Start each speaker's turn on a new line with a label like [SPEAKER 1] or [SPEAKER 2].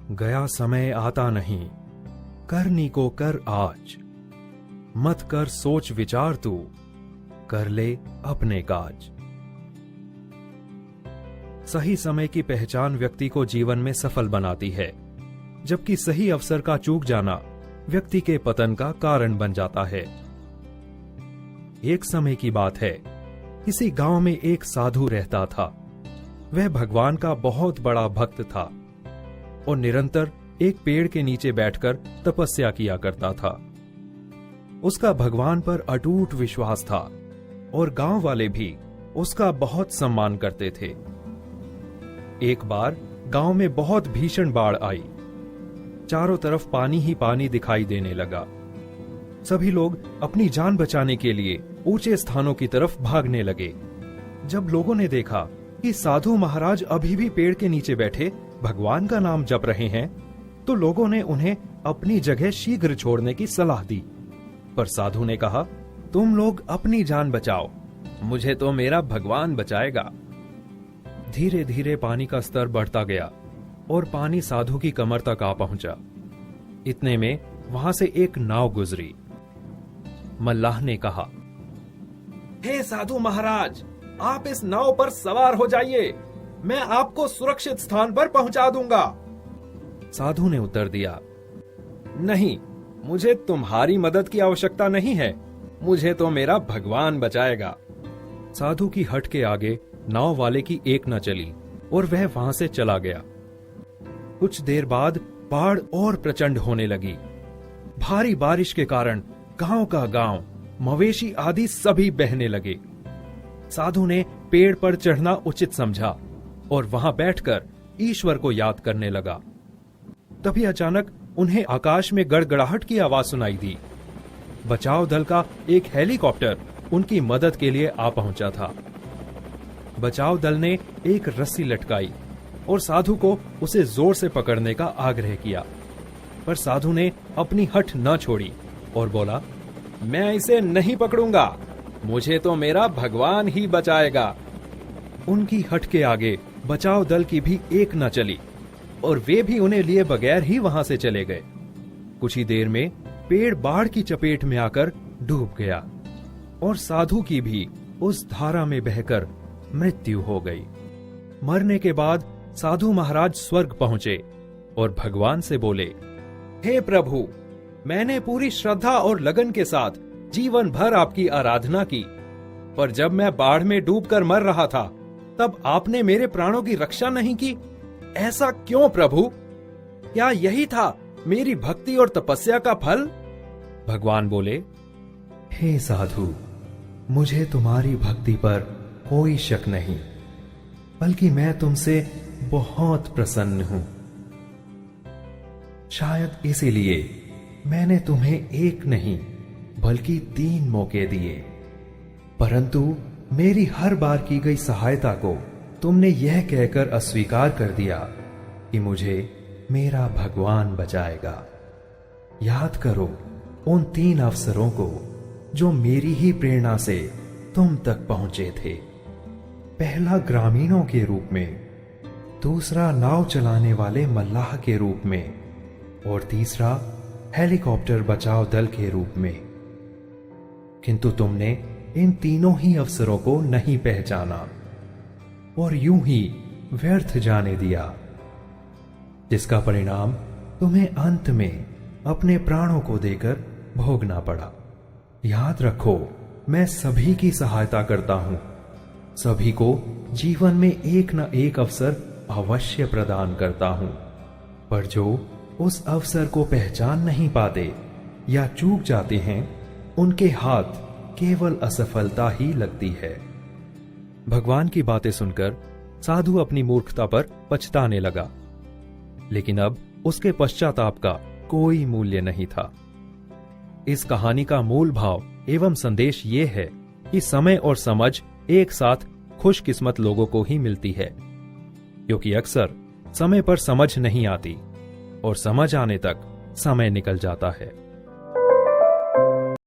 [SPEAKER 1] गया समय आता नहीं, करनी को कर आज। मत कर सोच विचार तू, कर ले अपने काज। सही समय की पहचान व्यक्ति को जीवन में सफल बनाती है, जबकि सही अवसर का चूक जाना व्यक्ति के पतन का कारण बन जाता है। एक समय की बात है, किसी गांव में एक साधु रहता था। वह भगवान का बहुत बड़ा भक्त था और निरंतर एक पेड़ के नीचे बैठकर तपस्या किया करता था। उसका भगवान पर अटूट विश्वास था और गांव वाले भी उसका बहुत सम्मान करते थे। एक बार गांव में बहुत भीषण बाढ़ आई। चारों तरफ पानी ही पानी दिखाई देने लगा। सभी लोग अपनी जान बचाने के लिए ऊंचे स्थानों की तरफ भागने लगे। जब लोगों ने देखा कि साधु महाराज अभी भी पेड़ के नीचे बैठे भगवान का नाम जप रहे हैं, तो लोगों ने उन्हें अपनी जगह शीघ्र छोड़ने की सलाह दी। पर साधु ने कहा, तुम लोग अपनी जान बचाओ, मुझे तो मेरा भगवान बचाएगा। धीरे धीरे पानी का स्तर बढ़ता गया और पानी साधु की कमर तक आ पहुंचा। इतने में वहां से एक नाव गुजरी। मल्लाह ने कहा, हे साधु महाराज, आप इस नाव पर सवार हो जाइए, मैं आपको सुरक्षित स्थान पर पहुंचा दूंगा। साधु ने उत्तर दिया, नहीं, मुझे तुम्हारी मदद की आवश्यकता नहीं है, मुझे तो मेरा भगवान बचाएगा। साधु की हट के आगे नाव वाले की एक न चली और वह वहां से चला गया। कुछ देर बाद बाढ़ और प्रचंड होने लगी। भारी बारिश के कारण गांव का गांव, मवेशी आदि सभी बहने लगे। साधु ने पेड़ पर चढ़ना उचित समझा और वहां बैठकर ईश्वर को याद करने लगा। तभी अचानक उन्हें आकाश में गड़गड़ाहट की आवाज सुनाई दी। बचाव दल का एक हेलीकॉप्टर उनकी मदद के लिए आ पहुंचा था। बचाव दल ने एक रस्सी लटकाई और साधु को उसे जोर से पकड़ने का आग्रह किया, पर साधु ने अपनी हठ न छोड़ी और बोला, मैं इसे नहीं पकड़ूंगा, मुझे तो मेरा भगवान ही बचाएगा। उनकी हठ के आगे बचाव दल की भी एक न चली और वे भी उन्हें लिए बगैर ही वहां से चले गए। कुछ ही देर में पेड़ बाढ़ की चपेट में आकर डूब गया और साधु की भी उस धारा में बहकर मृत्यु हो गई। मरने के बाद साधु महाराज स्वर्ग पहुंचे और भगवान से बोले, हे प्रभु, मैंने पूरी श्रद्धा और लगन के साथ जीवन भर आपकी आराधना की, पर जब मैं बाढ़ में डूबकर मर रहा था तब आपने मेरे प्राणों की रक्षा नहीं की। ऐसा क्यों प्रभु? क्या यही था मेरी भक्ति और तपस्या का फल? भगवान बोले, हे साधु, मुझे तुम्हारी भक्ति पर कोई शक नहीं, बल्कि मैं तुमसे बहुत प्रसन्न हूं। शायद इसीलिए मैंने तुम्हें एक नहीं बल्कि 3 मौके दिए, परंतु मेरी हर बार की गई सहायता को तुमने यह कहकर अस्वीकार कर दिया कि मुझे मेरा भगवान बचाएगा। याद करो उन 3 अवसरों को जो मेरी ही प्रेरणा से तुम तक पहुंचे थे। पहला ग्रामीणों के रूप में, दूसरा नाव चलाने वाले मल्लाह के रूप में और तीसरा हेलीकॉप्टर बचाव दल के रूप में। किंतु तुमने इन तीनों ही अवसरों को नहीं पहचाना और यूं ही व्यर्थ जाने दिया, जिसका परिणाम तुम्हें अंत में अपने प्राणों को देकर भोगना पड़ा। याद रखो, मैं सभी की सहायता करता हूं, सभी को जीवन में एक न एक अवसर अवश्य प्रदान करता हूं, पर जो उस अवसर को पहचान नहीं पाते या चूक जाते हैं, उनके हाथ केवल असफलता ही लगती है। भगवान की बातें सुनकर साधु अपनी मूर्खता पर पछताने लगा, लेकिन अब उसके पश्चाताप का कोई मूल्य नहीं था। इस कहानी का मूल भाव एवं संदेश ये है कि समय और समझ एक साथ खुशकिस्मत लोगों को ही मिलती है, क्योंकि अक्सर समय पर समझ नहीं आती और समझ आने तक समय निकल जाता है।